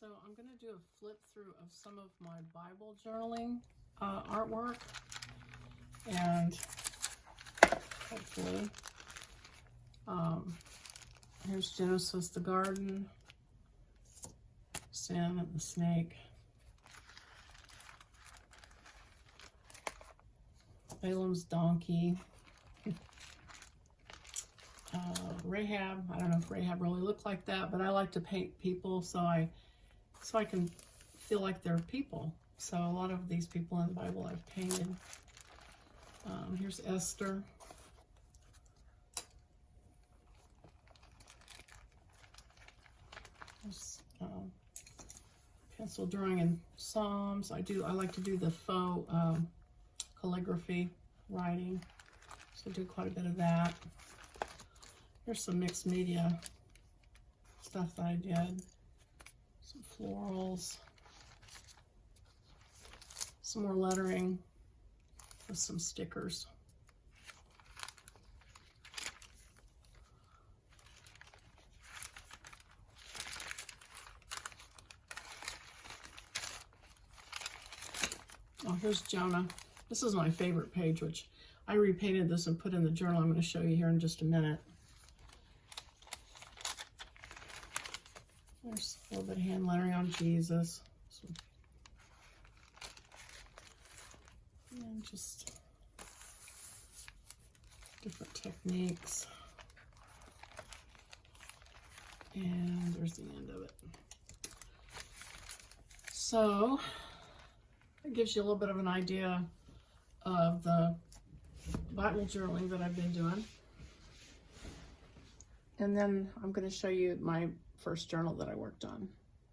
So I'm going to do a flip through of some of my Bible journaling artwork, and hopefully here's Genesis, the garden, sin and the snake, Balaam's donkey, Rahab. I don't know if Rahab really looked like that, but I like to paint people so I can feel like they're people. So a lot of these people in the Bible I've painted. Here's Esther. There's pencil drawing in Psalms. I like to do the faux calligraphy writing, so I do quite a bit of that. Here's some mixed media stuff that I did. Some florals. Some more lettering with some stickers. Oh, here's Jonah. This is my favorite page, which I repainted this and put in the journal. I'm going to show you here in just a minute. There's a little bit of hand lettering on Jesus. And just different techniques. And there's the end of it. So it gives you a little bit of an idea of the Bible journaling that I've been doing. And then I'm going to show you my first journal that I worked on.